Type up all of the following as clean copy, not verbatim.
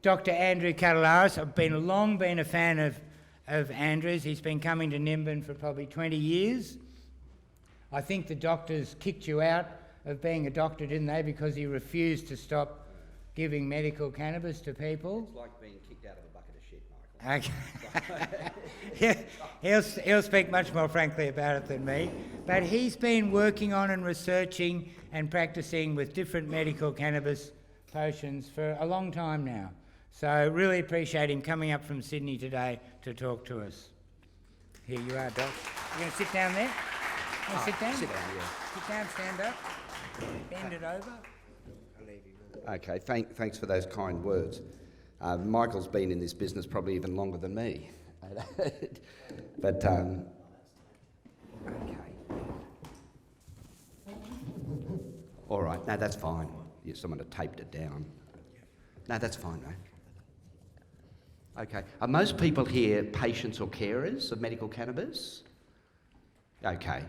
Dr. Andrew Katelaris. I've long been a fan of Andrew's. He's been coming to Nimbin for probably 20 years. I think the doctors kicked you out of being a doctor, didn't they, because you refused to stop giving medical cannabis to people? It's like being kicked out of a bucket of shit, Michael. Okay. he'll speak much more frankly about it than me. But he's been working on and researching and practicing with different medical cannabis potions for a long time now. So really appreciate him coming up from Sydney today to talk to us. Here you are, Doc. You going to sit down there? You want to sit down? Sit down, yeah. Sit down, stand up, bend it over. Okay, thanks for those kind words. Michael's been in this business probably even longer than me. But, okay. All right, no, that's fine. Someone had taped it down. No, that's fine, mate. Okay, are most people here patients or carers of medical cannabis? Okay.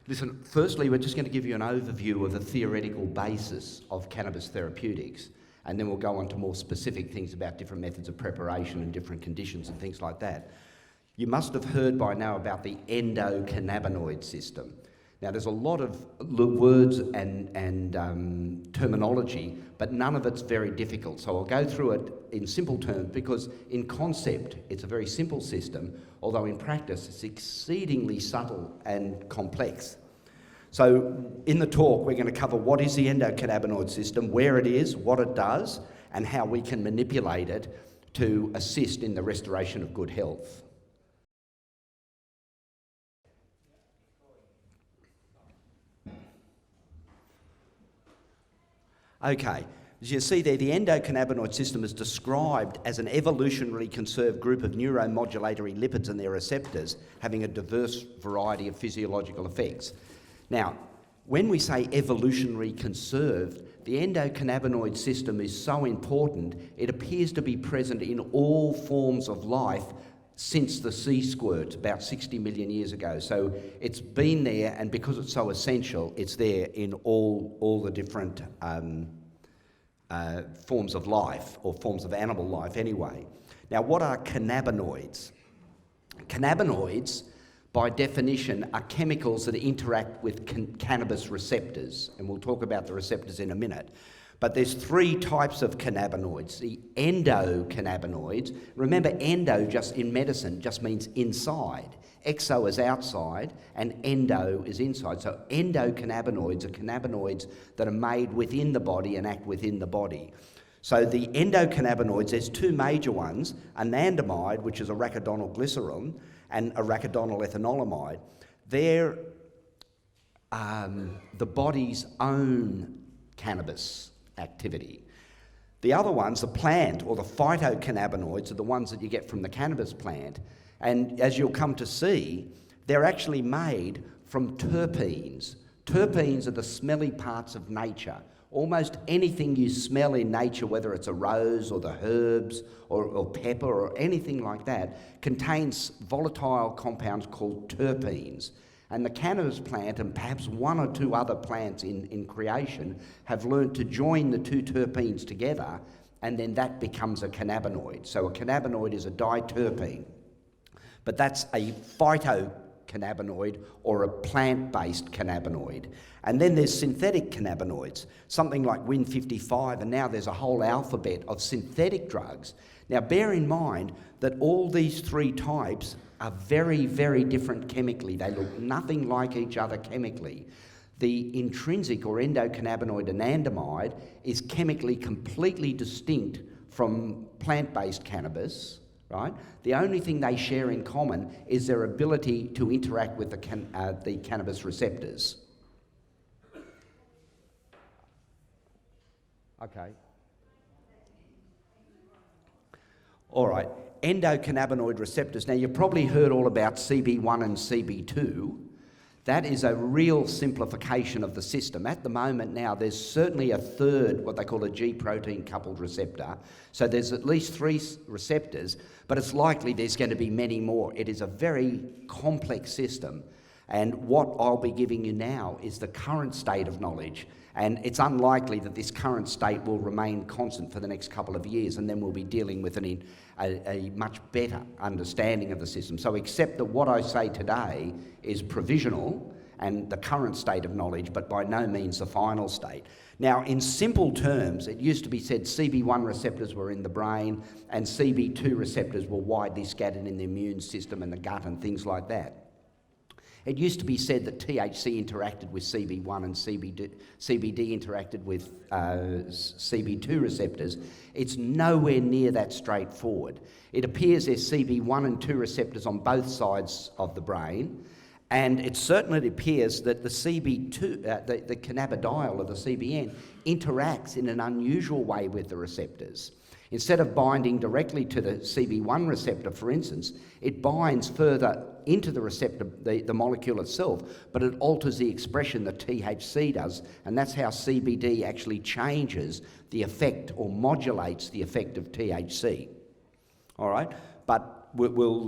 Listen, firstly, we're just going to give you an overview of the theoretical basis of cannabis therapeutics, and then we'll go on to more specific things about different methods of preparation and different conditions and things like that. You must have heard by now about the endocannabinoid system. Now, there's a lot of words and terminology, but none of it's very difficult. So I'll go through it in simple terms because in concept, it's a very simple system, although in practice, it's exceedingly subtle and complex. So in the talk, we're going to cover what is the endocannabinoid system, where it is, what it does, and how we can manipulate it to assist in the restoration of good health. Okay, as you see there, the endocannabinoid system is described as an evolutionarily conserved group of neuromodulatory lipids and their receptors having a diverse variety of physiological effects. Now, when we say evolutionarily conserved, the endocannabinoid system is so important, it appears to be present in all forms of life since the sea squirt about 60 million years ago. So it's been there, and because it's so essential, it's there in all the different forms of life, or forms of animal life anyway. Now, what are cannabinoids? Cannabinoids, by definition, are chemicals that interact with cannabis receptors, and we'll talk about the receptors in a minute. But there's three types of cannabinoids. The endocannabinoids, remember endo just in medicine just means inside. Exo is outside and endo is inside. So endocannabinoids are cannabinoids that are made within the body and act within the body. So the endocannabinoids, there's two major ones, anandamide, which is arachidonyl glycerol, and arachidonyl ethanolamide. They're the body's own cannabis activity. The other ones, the plant or the phytocannabinoids, are the ones that you get from the cannabis plant. And as you'll come to see, they're actually made from terpenes. Terpenes are the smelly parts of nature. Almost anything you smell in nature, whether it's a rose or the herbs or pepper or anything like that, contains volatile compounds called terpenes. And the cannabis plant, and perhaps one or two other plants in creation, have learned to join the two terpenes together, and then that becomes a cannabinoid. So a cannabinoid is a diterpene. But that's a phytocannabinoid or a plant-based cannabinoid. And then there's synthetic cannabinoids, something like Win55, and now there's a whole alphabet of synthetic drugs. Now bear in mind that all these three types are very, very different chemically. They look nothing like each other chemically. The intrinsic or endocannabinoid anandamide is chemically completely distinct from plant-based cannabis, right? The only thing they share in common is their ability to interact with the cannabis receptors. Okay. All right. Endocannabinoid receptors. Now, you've probably heard all about CB1 and CB2. That is a real simplification of the system. At the moment now, there's certainly a third, what they call a G protein coupled receptor. So there's at least 3 receptors, but it's likely there's going to be many more. It is a very complex system. And what I'll be giving you now is the current state of knowledge. And it's unlikely that this current state will remain constant for the next couple of years, and then we'll be dealing with a much better understanding of the system. So accept that what I say today is provisional and the current state of knowledge, but by no means the final state. Now, in simple terms, it used to be said CB1 receptors were in the brain and CB2 receptors were widely scattered in the immune system and the gut and things like that. It used to be said that THC interacted with CB1 and CBD interacted with CB2 receptors. It's nowhere near that straightforward. It appears there's CB1 and 2 receptors on both sides of the brain, and it certainly appears that the CB2, the cannabidiol or the CBN, interacts in an unusual way with the receptors. Instead of binding directly to the CB1 receptor, for instance, it binds further into the receptor, the molecule itself, but it alters the expression that THC does, and that's how CBD actually changes the effect or modulates the effect of THC. All right? But we'll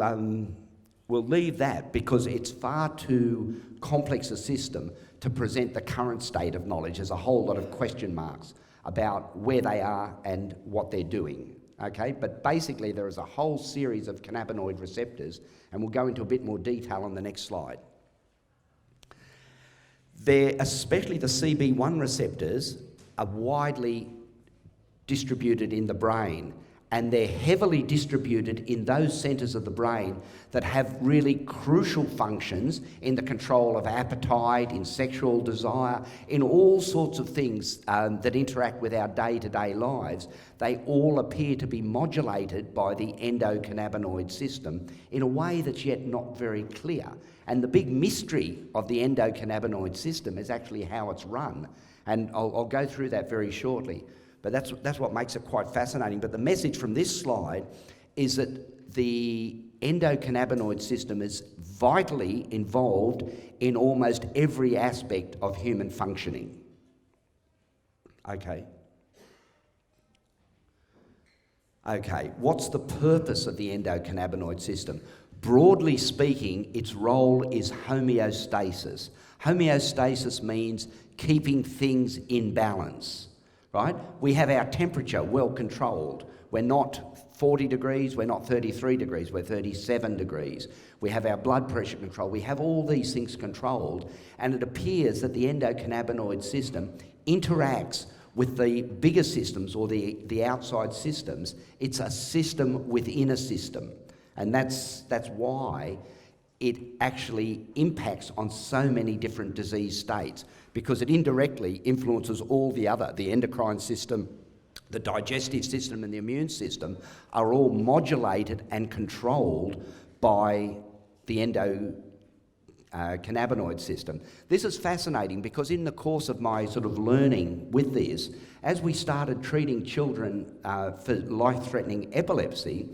leave that because it's far too complex a system to present the current state of knowledge. There's a whole lot of question marks about where they are and what they're doing, okay? But basically there is a whole series of cannabinoid receptors, and we'll go into a bit more detail on the next slide. They're, especially the CB1 receptors, are widely distributed in the brain, and they're heavily distributed in those centres of the brain that have really crucial functions in the control of appetite, in sexual desire, in all sorts of things that interact with our day-to-day lives. They all appear to be modulated by the endocannabinoid system in a way that's yet not very clear. And the big mystery of the endocannabinoid system is actually how it's run. And I'll go through that very shortly. But that's what makes it quite fascinating. But the message from this slide is that the endocannabinoid system is vitally involved in almost every aspect of human functioning. Okay, what's the purpose of the endocannabinoid system? Broadly speaking, its role is homeostasis. Homeostasis means keeping things in balance. Right? We have our temperature well controlled. We're not 40 degrees, we're not 33 degrees, we're 37 degrees. We have our blood pressure controlled. We have all these things controlled, and it appears that the endocannabinoid system interacts with the bigger systems or the outside systems. It's a system within a system, and that's why it actually impacts on so many different disease states, because it indirectly influences all the endocrine system, the digestive system and the immune system are all modulated and controlled by the endocannabinoid system. This is fascinating because in the course of my sort of learning with this, as we started treating children for life-threatening epilepsy,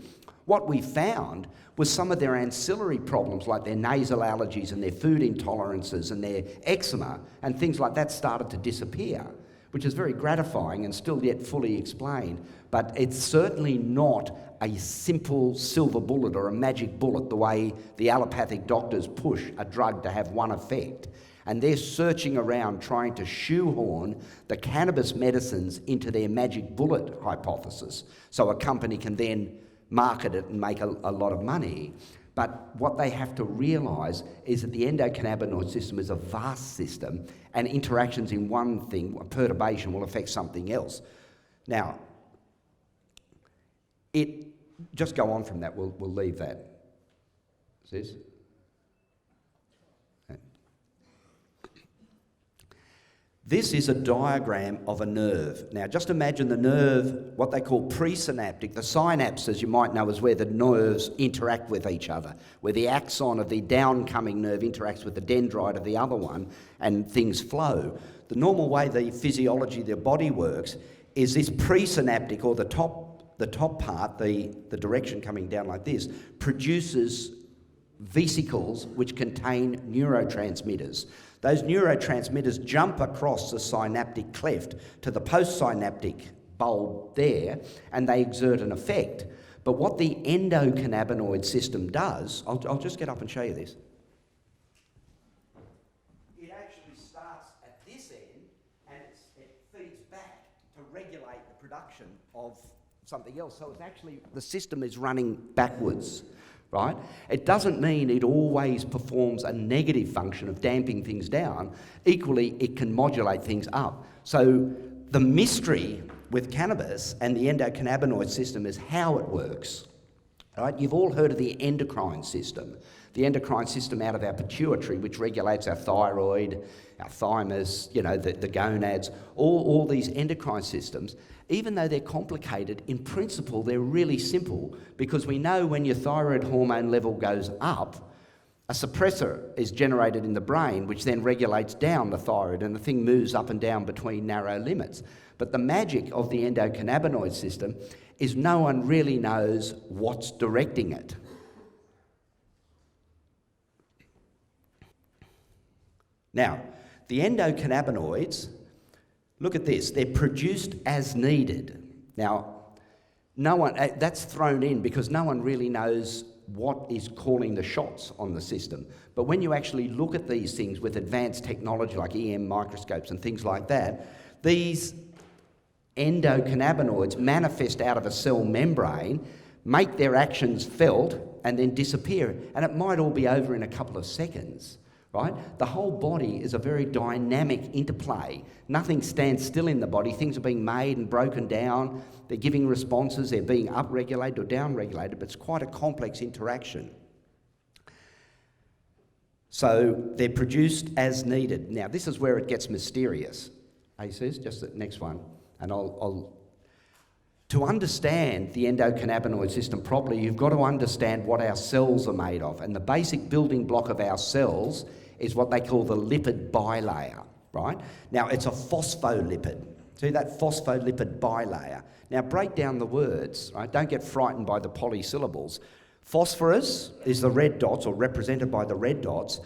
what we found was some of their ancillary problems, like their nasal allergies and their food intolerances and their eczema and things like that, started to disappear, which is very gratifying and still yet fully explained. But it's certainly not a simple silver bullet or a magic bullet the way the allopathic doctors push a drug to have one effect. And they're searching around trying to shoehorn the cannabis medicines into their magic bullet hypothesis so a company can then market it and make a lot of money. But what they have to realise is that the endocannabinoid system is a vast system, and interactions in one thing, a perturbation, will affect something else. Now, just go on from that, we'll leave that. Sis? This is a diagram of a nerve. Now, just imagine the nerve, what they call presynaptic. The synapses, you might know, is where the nerves interact with each other, where the axon of the downcoming nerve interacts with the dendrite of the other one, and things flow. The normal way the physiology of the body works is this presynaptic, or the top part, the direction coming down like this, produces vesicles which contain neurotransmitters. Those neurotransmitters jump across the synaptic cleft to the postsynaptic bulb there, and they exert an effect. But what the endocannabinoid system does, I'll just get up and show you this. It actually starts at this end, and it production of something else. So it's actually, the system is running backwards, right? It doesn't mean it always performs a negative function of damping things down. Equally, it can modulate things up. So the mystery with cannabis and the endocannabinoid system is how it works, right? You've all heard of the endocrine system. The endocrine system out of our pituitary, which regulates our thyroid, our thymus, you know, the gonads, all these endocrine systems. Even though they're complicated, in principle, they're really simple, because we know when your thyroid hormone level goes up, a suppressor is generated in the brain, which then regulates down the thyroid, and the thing moves up and down between narrow limits. But the magic of the endocannabinoid system is no one really knows what's directing it. Now, the endocannabinoids, look at this, they're produced as needed. Now, no one, that's thrown in because no one really knows what is calling the shots on the system. But when you actually look at these things with advanced technology like EM microscopes and things like that, these endocannabinoids manifest out of a cell membrane, make their actions felt, and then disappear. And it might all be over in a couple of seconds. Right? The whole body is a very dynamic interplay. Nothing stands still in the body. Things are being made and broken down. They're giving responses. They're being upregulated or downregulated, but it's quite a complex interaction. So they're produced as needed. Now, this is where it gets mysterious. Says, just the next one. And to understand the endocannabinoid system properly, you've got to understand what our cells are made of. And the basic building block of our cells is what they call the lipid bilayer, right? Now, it's a phospholipid. See that phospholipid bilayer? Now, break down the words, right? Don't get frightened by the polysyllables. Phosphorus is the red dots, or represented by the red dots.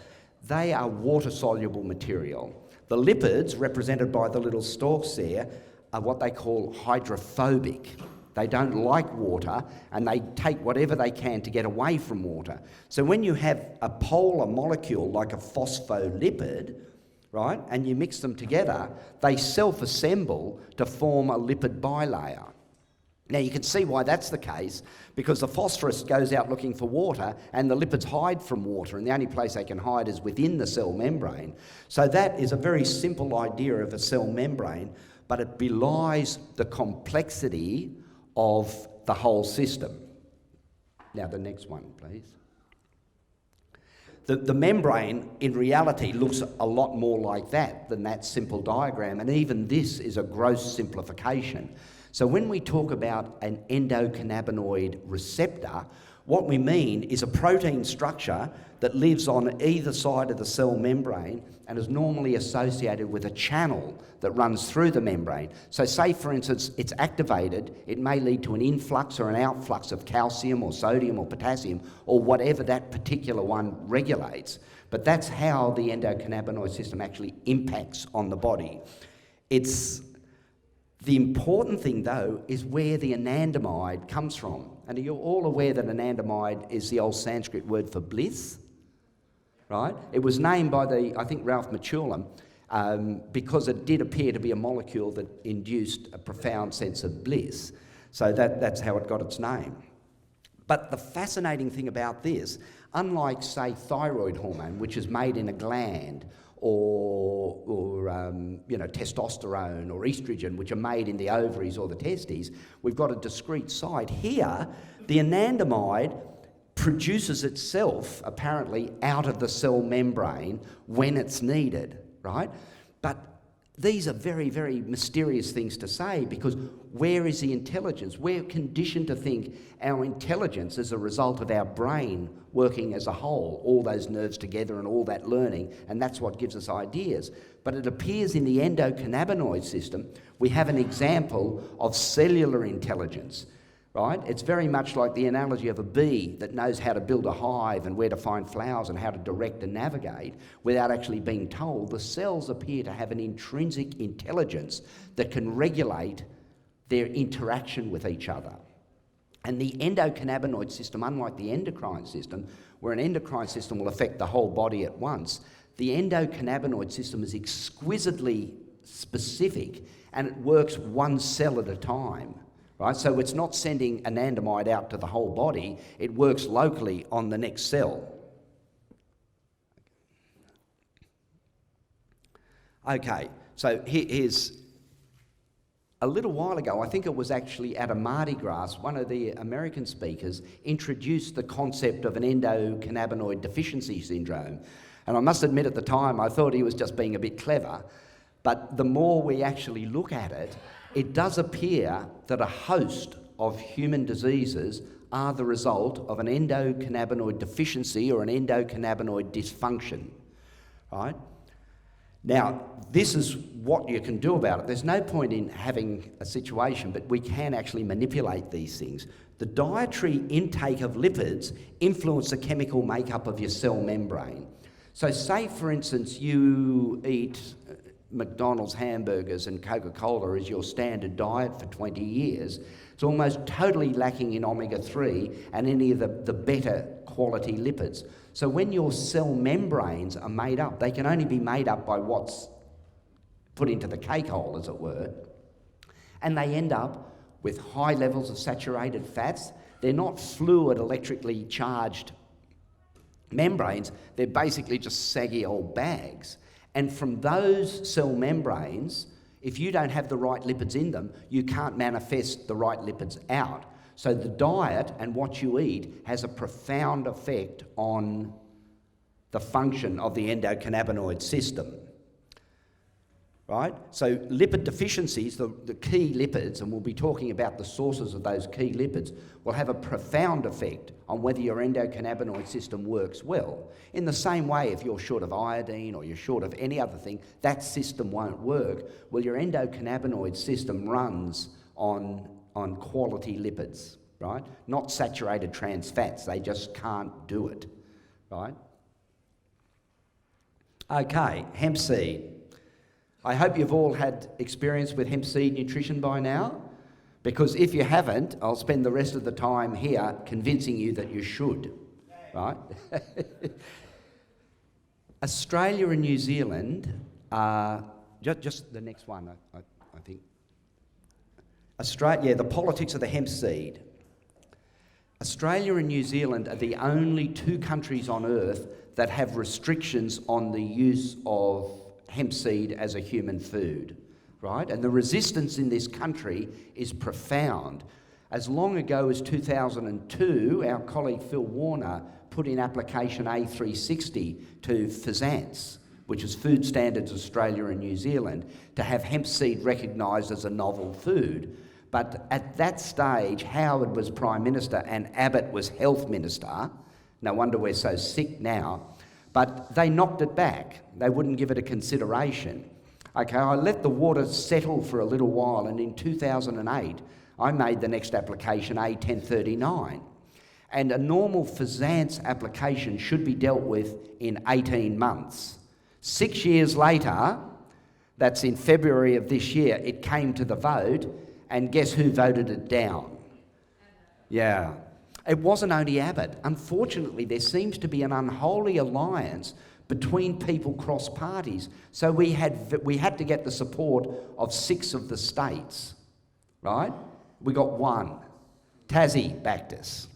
They are water-soluble material. The lipids, represented by the little stalks there, are what they call hydrophobic. They don't like water, and they take whatever they can to get away from water. So when you have a polar molecule like a phospholipid, right, and you mix them together, they self-assemble to form a lipid bilayer. Now you can see why that's the case, because the phosphorus goes out looking for water and the lipids hide from water, and the only place they can hide is within the cell membrane. So that is a very simple idea of a cell membrane, but it belies the complexity of the whole system. Now the next one, please. The membrane, in reality, looks a lot more like that than that simple diagram, and even this is a gross simplification. So when we talk about an endocannabinoid receptor, what we mean is a protein structure that lives on either side of the cell membrane and is normally associated with a channel that runs through the membrane. So say, for instance, it's activated, it may lead to an influx or an outflux of calcium or sodium or potassium or whatever that particular one regulates. But that's how the endocannabinoid system actually impacts on the body. The important thing, though, is where the anandamide comes from. And you're all aware that anandamide is the old Sanskrit word for bliss, right? It was named by I think Ralph Matulam, because it did appear to be a molecule that induced a profound sense of bliss. So that's how it got its name. But the fascinating thing about this, unlike, say, thyroid hormone, which is made in a gland, or testosterone or estrogen, which are made in the ovaries or the testes, we've got a discrete site. Here, the anandamide produces itself, apparently, out of the cell membrane when it's needed, right? But these are very, very mysterious things to say, because where is the intelligence? We're conditioned to think our intelligence is a result of our brain working as a whole, all those nerves together and all that learning, and that's what gives us ideas. But it appears in the endocannabinoid system, we have an example of cellular intelligence, right? It's very much like the analogy of a bee that knows how to build a hive and where to find flowers and how to direct and navigate without actually being told. The cells appear to have an intrinsic intelligence that can regulate their interaction with each other. And the endocannabinoid system, unlike the endocrine system, where an endocrine system will affect the whole body at once, the endocannabinoid system is exquisitely specific and it works one cell at a time, right? So it's not sending anandamide out to the whole body, it works locally on the next cell. Okay, so here's a little while ago, I think it was actually at a Mardi Gras, one of the American speakers introduced the concept of an endocannabinoid deficiency syndrome. And I must admit at the time, I thought he was just being a bit clever. But the more we actually look at it, it does appear that a host of human diseases are the result of an endocannabinoid deficiency or an endocannabinoid dysfunction, right? Now, this is what you can do about it. There's no point in having a situation, but we can actually manipulate these things. The dietary intake of lipids influence the chemical makeup of your cell membrane. So say, for instance, you eat McDonald's hamburgers and Coca-Cola as your standard diet for 20 years. It's almost totally lacking in omega-3 and any of the better quality lipids. So when your cell membranes are made up, they can only be made up by what's put into the cake hole, as it were, and they end up with high levels of saturated fats. They're not fluid, electrically charged membranes, they're basically just saggy old bags. And from those cell membranes, if you don't have the right lipids in them, you can't manifest the right lipids out. So the diet and what you eat has a profound effect on the function of the endocannabinoid system, right? So lipid deficiencies, the key lipids, and we'll be talking about the sources of those key lipids, will have a profound effect on whether your endocannabinoid system works well. In the same way, if you're short of iodine or you're short of any other thing, that system won't work. Well, your endocannabinoid system runs on quality lipids, right? Not saturated trans fats. They just can't do it, right? Okay, hemp seed. I hope you've all had experience with hemp seed nutrition by now, because if you haven't, I'll spend the rest of the time here convincing you that you should, right? Australia and New Zealand are, just the next one, I think. Australia, the politics of the hemp seed. Australia and New Zealand are the only two countries on earth that have restrictions on the use of hemp seed as a human food, right? And the resistance in this country is profound. As long ago as 2002, our colleague Phil Warner put in application A360 to FSANZ, which is Food Standards Australia and New Zealand, to have hemp seed recognised as a novel food. But at that stage, Howard was Prime Minister and Abbott was Health Minister. No wonder we're so sick now. But they knocked it back. They wouldn't give it a consideration. Okay, I let the water settle for a little while, and in 2008, I made the next application, A1039. And a normal FSANZ application should be dealt with in 18 months. 6 years later, that's in February of this year, it came to the vote, and guess who voted it down? Yeah. It wasn't only Abbott. Unfortunately, there seems to be an unholy alliance between people cross parties. So we had to get the support of 6 of the states, right? We got 1. Tassie backed us,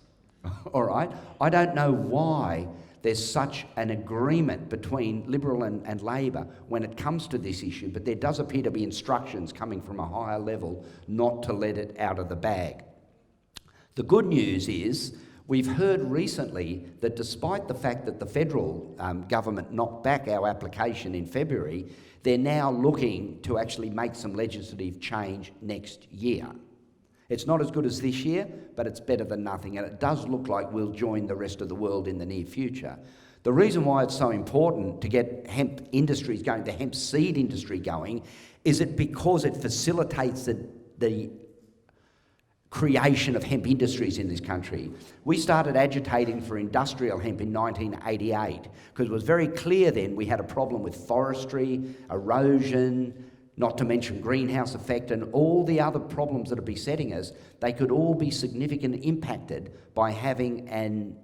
all right? I don't know why there's such an agreement between Liberal and Labor when it comes to this issue, but there does appear to be instructions coming from a higher level not to let it out of the bag. The good news is we've heard recently that despite the fact that the federal government knocked back our application in February, they're now looking to actually make some legislative change next year. It's not as good as this year, but it's better than nothing, and it does look like we'll join the rest of the world in the near future. The reason why it's so important to get hemp industries going, the hemp seed industry going, is it because it facilitates the creation of hemp industries in this country. We started agitating for industrial hemp in 1988 because it was very clear then we had a problem with forestry, erosion, not to mention greenhouse effect and all the other problems that are besetting us. They could all be significantly impacted by having an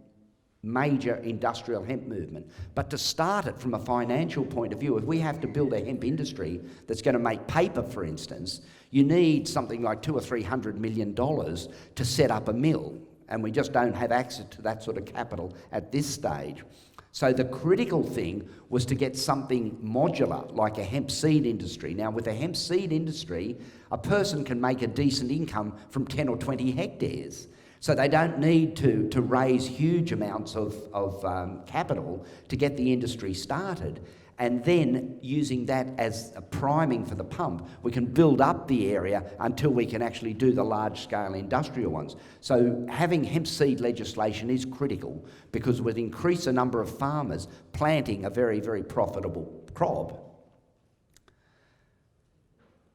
major industrial hemp movement. But to start it from a financial point of view, if we have to build a hemp industry that's going to make paper, for instance, you need something like $200 or $300 million to set up a mill, and we just don't have access to that sort of capital at this stage. So the critical thing was to get something modular, like a hemp seed industry. Now, with a hemp seed industry, a person can make a decent income from 10 or 20 hectares. So they don't need to raise huge amounts of capital to get the industry started. And then, using that as a priming for the pump, we can build up the area until we can actually do the large-scale industrial ones. So having hemp seed legislation is critical, because it would increase the number of farmers planting a very, very profitable crop.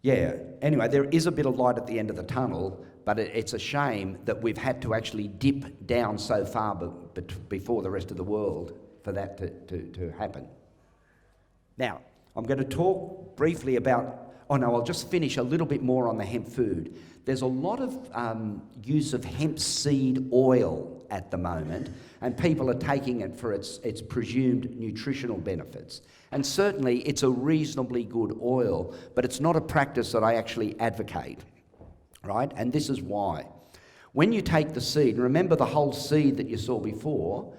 Yeah, anyway, there is a bit of light at the end of the tunnel, but it's a shame that we've had to actually dip down so far before the rest of the world for that to happen. Now, I'm going to talk briefly about, I'll just finish a little bit more on the hemp food. There's a lot of use of hemp seed oil at the moment, and people are taking it for its presumed nutritional benefits. And certainly it's a reasonably good oil, but it's not a practice that I actually advocate, right? And this is why. When you take the seed, remember the whole seed that you saw before,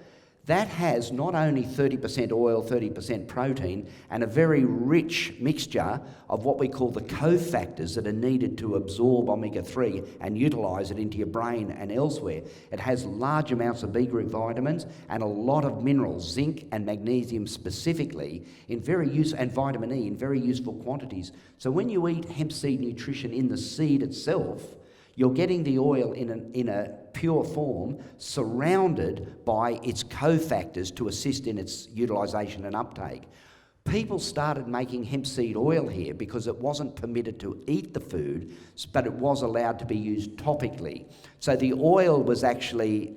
that has not only 30% oil, 30% protein, and a very rich mixture of what we call the cofactors that are needed to absorb omega-3 and utilise it into your brain and elsewhere. It has large amounts of B group vitamins and a lot of minerals, zinc and magnesium specifically, and vitamin E in very useful quantities. So when you eat hemp seed nutrition in the seed itself, you're getting the oil in a pure form, surrounded by its cofactors to assist in its utilisation and uptake. People started making hemp seed oil here because it wasn't permitted to eat the food, but it was allowed to be used topically. So the oil was actually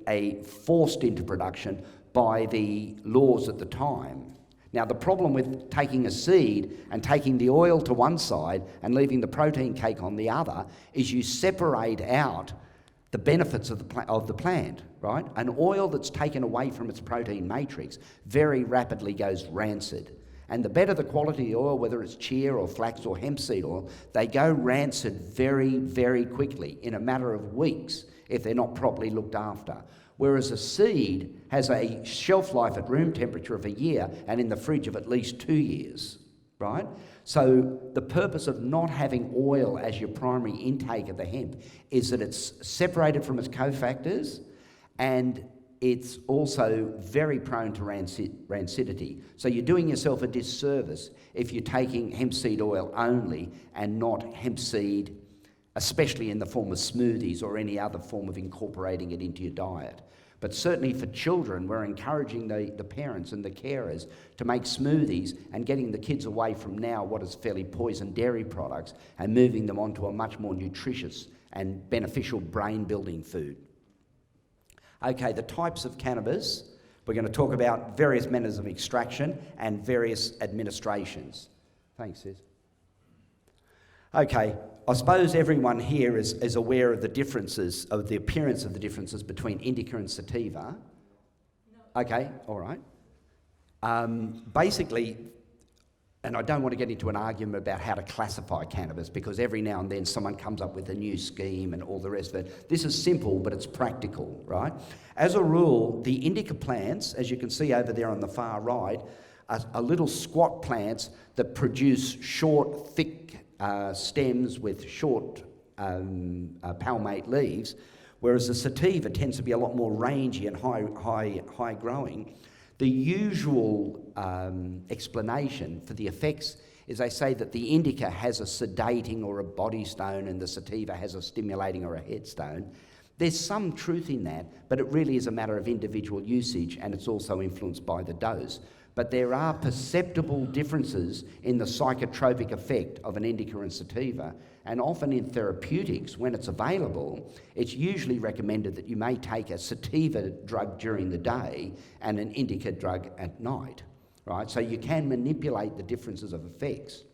forced into production by the laws at the time. Now, the problem with taking a seed and taking the oil to one side and leaving the protein cake on the other is you separate out the benefits of the plant, right? An oil that's taken away from its protein matrix very rapidly goes rancid. And the better the quality of the oil, whether it's chia or flax or hemp seed oil, they go rancid very, very quickly, in a matter of weeks, if they're not properly looked after. Whereas a seed has a shelf life at room temperature of a year and in the fridge of at least 2 years, right? So the purpose of not having oil as your primary intake of the hemp is that it's separated from its cofactors, and it's also very prone to rancidity. So you're doing yourself a disservice if you're taking hemp seed oil only and not hemp seed, especially in the form of smoothies or any other form of incorporating it into your diet. But certainly for children, we're encouraging the parents and the carers to make smoothies and getting the kids away from now what is fairly poisoned dairy products and moving them onto a much more nutritious and beneficial brain-building food. Okay, the types of cannabis. We're going to talk about various methods of extraction and various administrations. Thanks, Sis. Okay, I suppose everyone here is aware of the differences, of the appearance of the differences between indica and sativa. No. Okay, all right. Basically, and I don't want to get into an argument about how to classify cannabis, because every now and then someone comes up with a new scheme and all the rest of it. This is simple, but it's practical, right? As a rule, the indica plants, as you can see over there on the far right, are little squat plants that produce short, thick stems with short palmate leaves, whereas the sativa tends to be a lot more rangy and high growing. The usual explanation for the effects is they say that the indica has a sedating or a body stone and the sativa has a stimulating or a headstone. There's some truth in that, but it really is a matter of individual usage, and it's also influenced by the dose. But there are perceptible differences in the psychotropic effect of an indica and sativa, and often in therapeutics, when it's available, it's usually recommended that you may take a sativa drug during the day and an indica drug at night, right? So you can manipulate the differences of effects.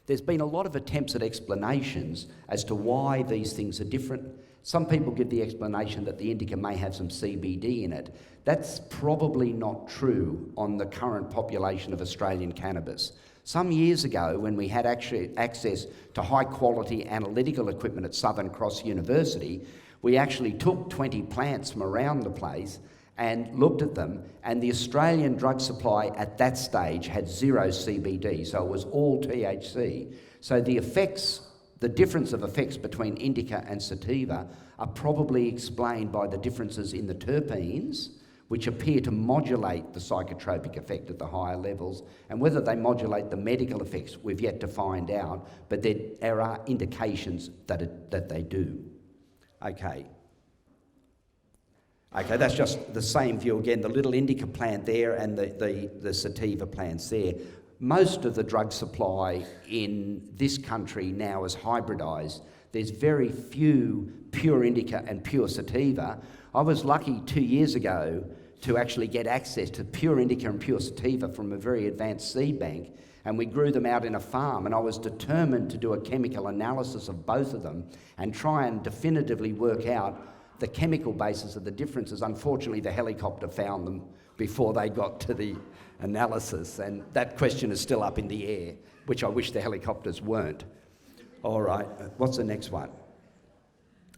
There's been a lot of attempts at explanations as to why these things are different. Some people give the explanation that the indica may have some CBD in it. That's probably not true on the current population of Australian cannabis. Some years ago, when we had actually access to high-quality analytical equipment at Southern Cross University, we actually took 20 plants from around the place and looked at them, and the Australian drug supply at that stage had 0 CBD, so it was all THC. So the effects, the difference of effects between indica and sativa are probably explained by the differences in the terpenes, which appear to modulate the psychotropic effect at the higher levels, and whether they modulate the medical effects, we've yet to find out, but there are indications that they do. Okay, that's just the same view again, the little indica plant there and the sativa plants there. Most of the drug supply in this country now is hybridised. There's very few pure indica and pure sativa. I was lucky 2 years ago to actually get access to pure indica and pure sativa from a very advanced seed bank, and we grew them out in a farm, and I was determined to do a chemical analysis of both of them and try and definitively work out the chemical basis of the differences. Unfortunately, the helicopter found them before they got to the analysis, and that question is still up in the air, which I wish the helicopters weren't. All right, what's the next one?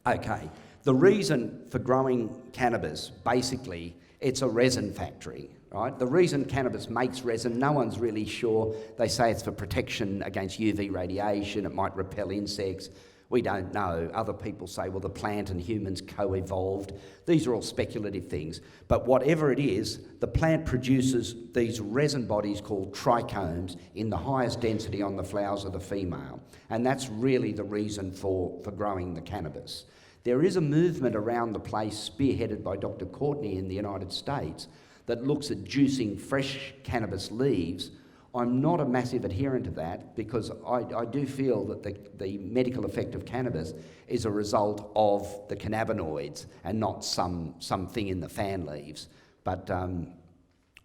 Okay, the reason for growing cannabis, basically, it's a resin factory, right? The reason cannabis makes resin, no one's really sure. They say it's for protection against UV radiation, it might repel insects. We don't know. Other people say, well, the plant and humans co-evolved. These are all speculative things. But whatever it is, the plant produces these resin bodies called trichomes in the highest density on the flowers of the female. And that's really the reason for growing the cannabis. There is a movement around the place spearheaded by Dr. Courtney in the United States that looks at juicing fresh cannabis leaves. I'm not a massive adherent of that because I do feel that the medical effect of cannabis is a result of the cannabinoids and not something in the fan leaves. But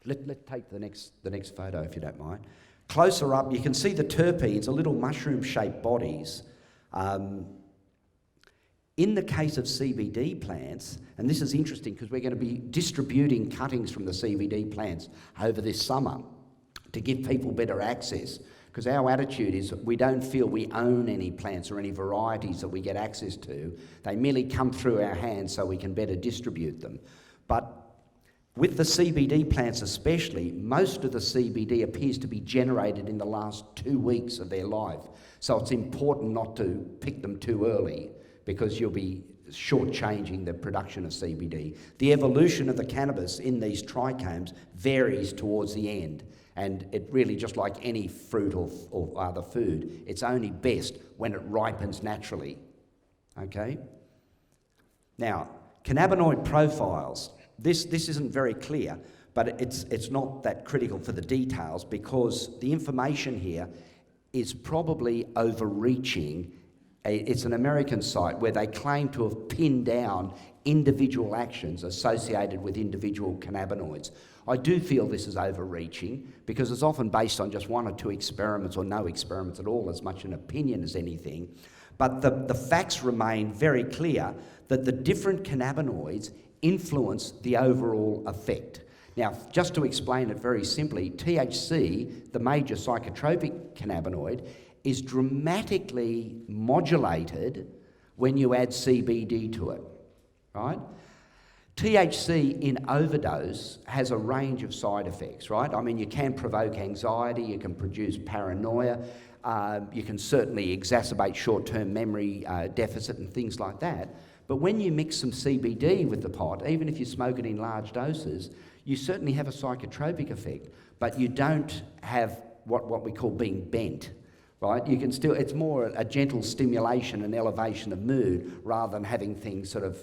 let's take the next photo if you don't mind. Closer up, you can see the terpenes, the little mushroom-shaped bodies. In the case of CBD plants, and this is interesting because we're going to be distributing cuttings from the CBD plants over this summer to give people better access, because our attitude is we don't feel we own any plants or any varieties that we get access to. They merely come through our hands so we can better distribute them. But with the CBD plants especially, most of the CBD appears to be generated in the last 2 weeks of their life. So it's important not to pick them too early because you'll be shortchanging the production of CBD. The evolution of the cannabis in these trichomes varies towards the end. And it really, just like any fruit or other food, it's only best when it ripens naturally. Okay? Now, cannabinoid profiles. This isn't very clear, but it's not that critical for the details because the information here is probably overreaching. It's an American site where they claim to have pinned down individual actions associated with individual cannabinoids. I do feel this is overreaching because it's often based on just 1 or 2 experiments or no experiments at all, as much an opinion as anything. But the facts remain very clear that the different cannabinoids influence the overall effect. Now, just to explain it very simply, THC, the major psychotropic cannabinoid, is dramatically modulated when you add CBD to it, right? THC in overdose has a range of side effects, right? I mean, you can provoke anxiety, you can produce paranoia, you can certainly exacerbate short-term memory deficit and things like that. But when you mix some CBD with the pot, even if you smoke it in large doses, you certainly have a psychotropic effect, but you don't have what we call being bent, right? You can still, it's more a gentle stimulation and elevation of mood rather than having things sort of,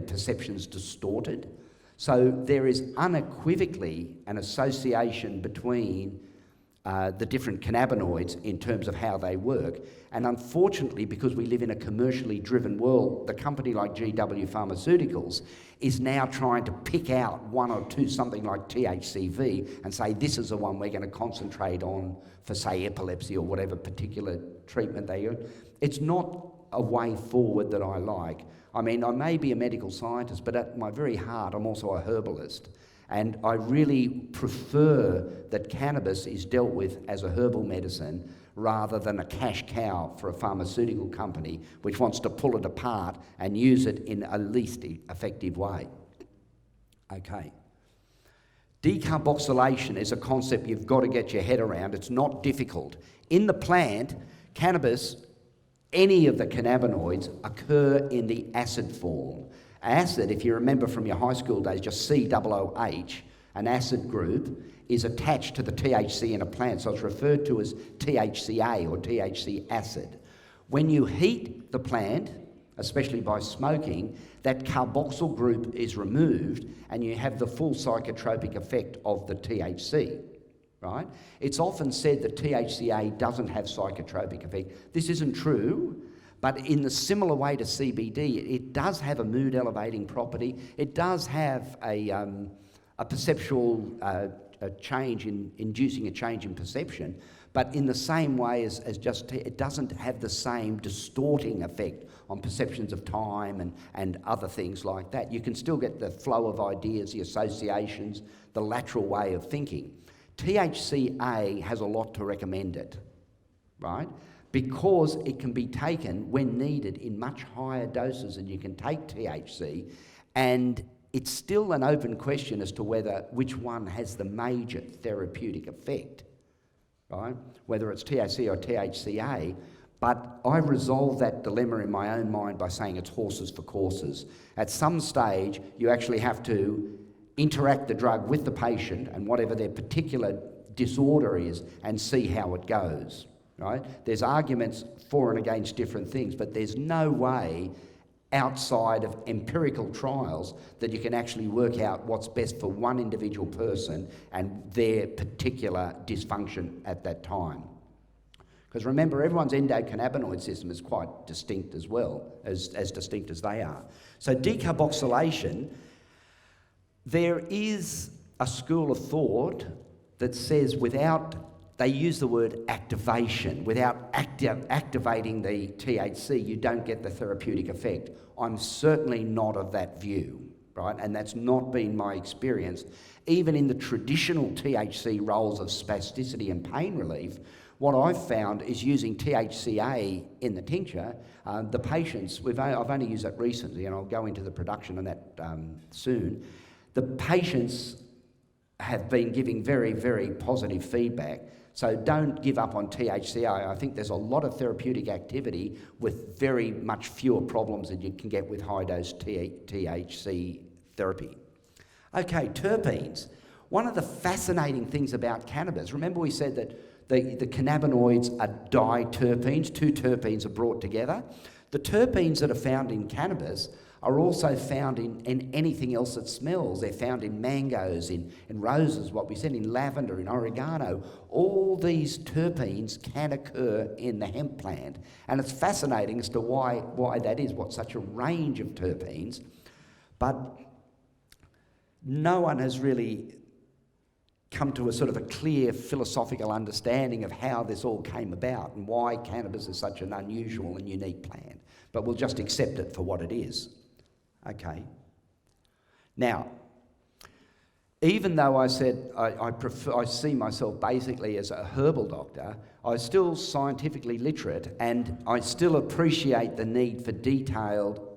perceptions distorted. So there is unequivocally an association between the different cannabinoids in terms of how they work. And unfortunately, because we live in a commercially driven world, the company like GW Pharmaceuticals is now trying to pick out 1 or 2, something like THCV, and say this is the one we're going to concentrate on for, say, epilepsy or whatever particular treatment they use. It's not a way forward that I like. I mean, I may be a medical scientist, but at my very heart, I'm also a herbalist. And I really prefer that cannabis is dealt with as a herbal medicine rather than a cash cow for a pharmaceutical company which wants to pull it apart and use it in a least effective way. Okay. Decarboxylation is a concept you've got to get your head around. It's not difficult. In the plant, cannabis, any of the cannabinoids occur in the acid form. Acid, if you remember from your high school days, just COOH, an acid group, is attached to the THC in a plant, so it's referred to as THCA or THC acid. When you heat the plant, especially by smoking, that carboxyl group is removed and you have the full psychotropic effect of the THC, right? It's often said that THCA doesn't have psychotropic effect. This isn't true, but in the similar way to CBD, it does have a mood elevating property. It does have a perceptual change in inducing a change in perception, but in the same way as just it doesn't have the same distorting effect on perceptions of time and other things like that. You can still get the flow of ideas, the associations, the lateral way of thinking. THCA has a lot to recommend it, right? Because it can be taken when needed in much higher doses than you can take THC, and it's still an open question as to which one has the major therapeutic effect, right? Whether it's THC or THCA, but I resolve that dilemma in my own mind by saying it's horses for courses. At some stage, you actually have to interact the drug with the patient and whatever their particular disorder is and see how it goes, right? There's arguments for and against different things, but there's no way outside of empirical trials that you can actually work out what's best for one individual person and their particular dysfunction at that time. Because remember, everyone's endocannabinoid system is quite distinct as well, as distinct as they are. So decarboxylation, there is a school of thought that says they use the word activation. Without activating the THC, you don't get the therapeutic effect. I'm certainly not of that view, right? And that's not been my experience. Even in the traditional THC roles of spasticity and pain relief, what I've found is using THCA in the tincture, the patients, I've only used that recently, and I'll go into the production on that soon. The patients have been giving very, very positive feedback. So don't give up on THCA. I think there's a lot of therapeutic activity with very much fewer problems that you can get with high-dose THC therapy. Okay, terpenes. One of the fascinating things about cannabis, remember we said that the cannabinoids are diterpenes, two terpenes are brought together. The terpenes that are found in cannabis are also found in anything else that smells. They're found in mangoes, in roses, what we said, in lavender, in oregano. All these terpenes can occur in the hemp plant. And it's fascinating as to why that is, what such a range of terpenes. But no one has really come to a sort of a clear philosophical understanding of how this all came about and why cannabis is such an unusual and unique plant. But we'll just accept it for what it is. Okay. Now, even though I said I see myself basically as a herbal doctor, I'm still scientifically literate and I still appreciate the need for detailed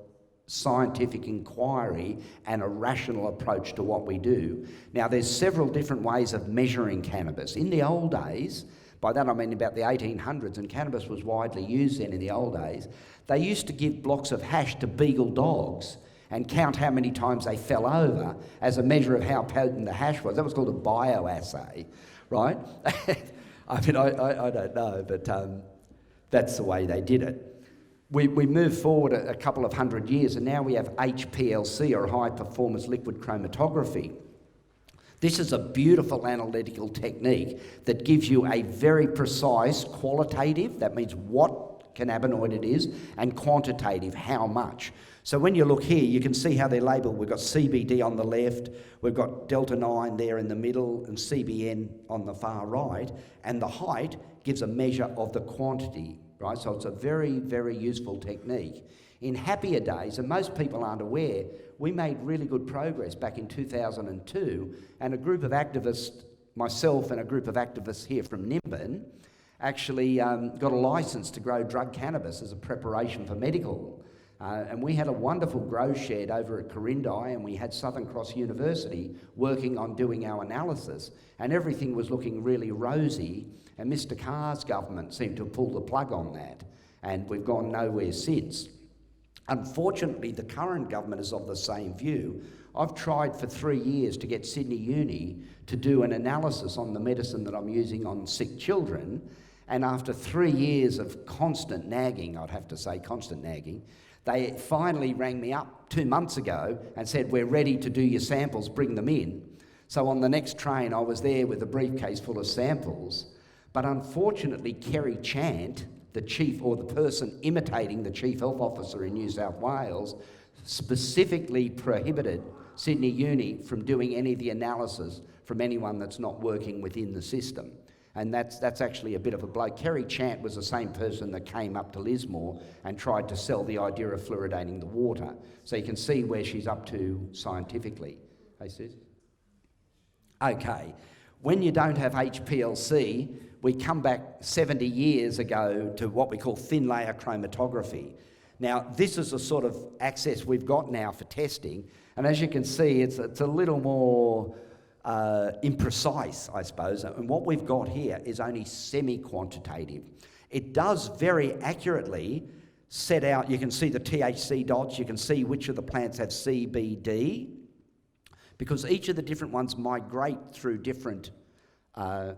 scientific inquiry and a rational approach to what we do. Now, there's several different ways of measuring cannabis. In the old days, by that I mean about the 1800s, and cannabis was widely used then in the old days, they used to give blocks of hash to beagle dogs and count how many times they fell over as a measure of how potent the hash was. That was called a bioassay, right? I mean, I don't know, but that's the way they did it. We moved forward a couple of hundred years, and now we have HPLC, or high-performance liquid chromatography. This is a beautiful analytical technique that gives you a very precise qualitative, that means what cannabinoid it is, and quantitative, how much. So when you look here, you can see how they're labelled. We've got CBD on the left, we've got delta-9 there in the middle, and CBN on the far right, and the height gives a measure of the quantity right? So it's a very, very useful technique. In happier days, and most people aren't aware, we made really good progress back in 2002, and a group of activists, myself and a group of activists here from Nimbin, actually got a license to grow drug cannabis as a preparation for medical. And we had a wonderful grow shed over at Corindi, and we had Southern Cross University working on doing our analysis, and everything was looking really rosy, and Mr Carr's government seemed to have pulled the plug on that, and we've gone nowhere since. Unfortunately, the current government is of the same view. I've tried for 3 years to get Sydney Uni to do an analysis on the medicine that I'm using on sick children, and after 3 years of constant nagging, I'd have to say constant nagging, they finally rang me up 2 months ago and said, we're ready to do your samples, bring them in. So on the next train, I was there with a briefcase full of samples, but unfortunately, Kerry Chant, the chief, or the person imitating the Chief Health Officer in New South Wales, specifically prohibited Sydney Uni from doing any of the analysis from anyone that's not working within the system. And that's actually a bit of a blow. Kerry Chant was the same person that came up to Lismore and tried to sell the idea of fluoridating the water. So you can see where she's up to scientifically. Hey, sis? Okay. When you don't have HPLC, we come back 70 years ago to what we call thin layer chromatography. Now, this is a sort of access we've got now for testing. And as you can see, it's a little more imprecise, I suppose, and what we've got here is only semi-quantitative. It does very accurately set out, you can see the THC dots, you can see which of the plants have CBD, because each of the different ones migrate through different,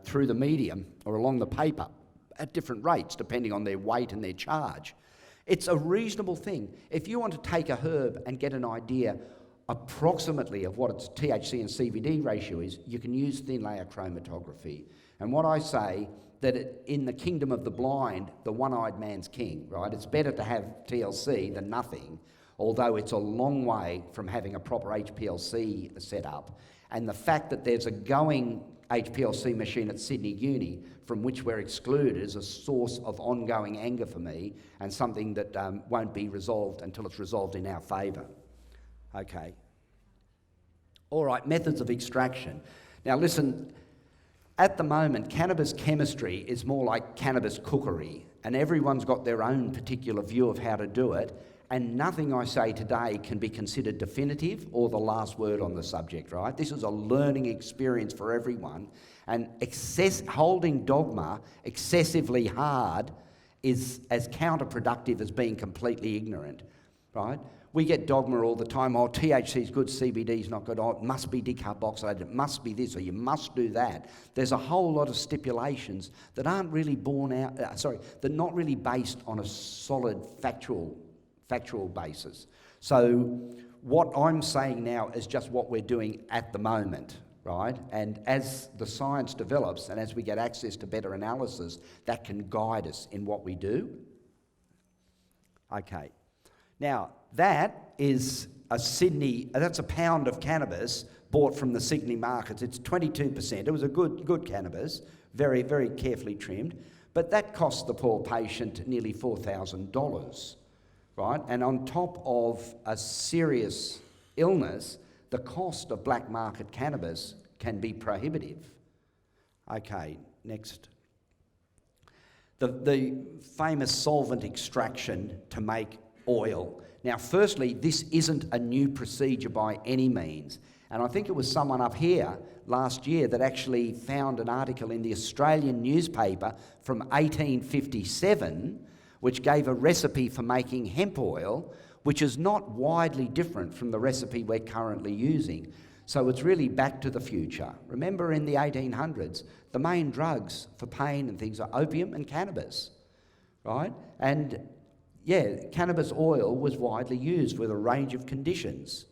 through the medium or along the paper at different rates, depending on their weight and their charge. It's a reasonable thing. If you want to take a herb and get an idea approximately of what its THC and CBD ratio is, you can use thin layer chromatography. And what I say, that in the kingdom of the blind, the one-eyed man's king, right? It's better to have TLC than nothing, although it's a long way from having a proper HPLC set up. And the fact that there's a going HPLC machine at Sydney Uni from which we're excluded is a source of ongoing anger for me, and something that won't be resolved until it's resolved in our favour. Okay. All right, methods of extraction. Now listen, at the moment, cannabis chemistry is more like cannabis cookery, and everyone's got their own particular view of how to do it, and nothing I say today can be considered definitive or the last word on the subject, right? This is a learning experience for everyone, and holding dogma excessively hard is as counterproductive as being completely ignorant, right? We get dogma all the time, oh, THC is good, CBD is not good, oh, it must be decarboxylated, it must be this, or you must do that. There's a whole lot of stipulations that aren't really they're not really based on a solid factual basis. So what I'm saying now is just what we're doing at the moment, right? And as the science develops and as we get access to better analysis, that can guide us in what we do. Okay. Now, that is that's a pound of cannabis bought from the Sydney markets. It's 22%. It was a good cannabis, very, very carefully trimmed, but that cost the poor patient nearly $4,000, right? And on top of a serious illness, the cost of black market cannabis can be prohibitive. Okay, next. The famous solvent extraction to make oil. Now, firstly, this isn't a new procedure by any means. And I think it was someone up here last year that actually found an article in the Australian newspaper from 1857, which gave a recipe for making hemp oil, which is not widely different from the recipe we're currently using. So it's really back to the future. Remember, in the 1800s, the main drugs for pain and things are opium and cannabis, right? And yeah, cannabis oil was widely used with a range of conditions.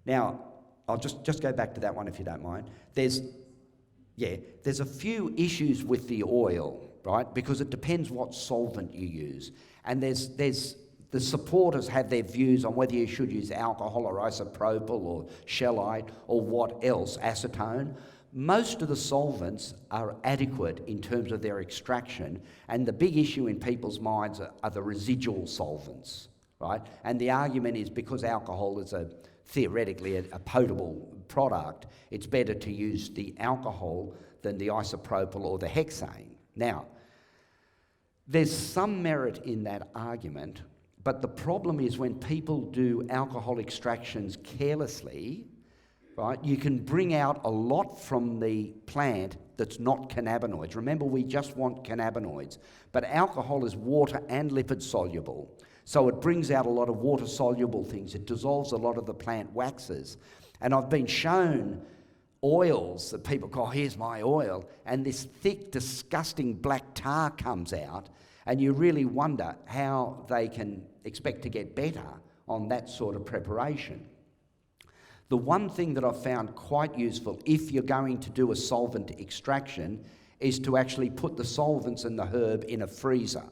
Now, I'll just go back to that one if you don't mind. There's a few issues with the oil, right? Because it depends what solvent you use. And the supporters have their views on whether you should use alcohol or isopropyl or shellite or what else, acetone. most of the solvents are adequate in terms of their extraction, and the big issue in people's minds are the residual solvents, right? And the argument is because alcohol is theoretically a potable product, it's better to use the alcohol than the isopropyl or the hexane. Now, there's some merit in that argument, but the problem is when people do alcohol extractions carelessly, right, you can bring out a lot from the plant that's not cannabinoids. Remember, we just want cannabinoids, but alcohol is water and lipid soluble, so it brings out a lot of water soluble things. It dissolves a lot of the plant waxes, and I've been shown oils that people go, oh, here's my oil, and this thick, disgusting black tar comes out, and you really wonder how they can expect to get better on that sort of preparation. The one thing that I've found quite useful if you're going to do a solvent extraction is to actually put the solvents and the herb in a freezer,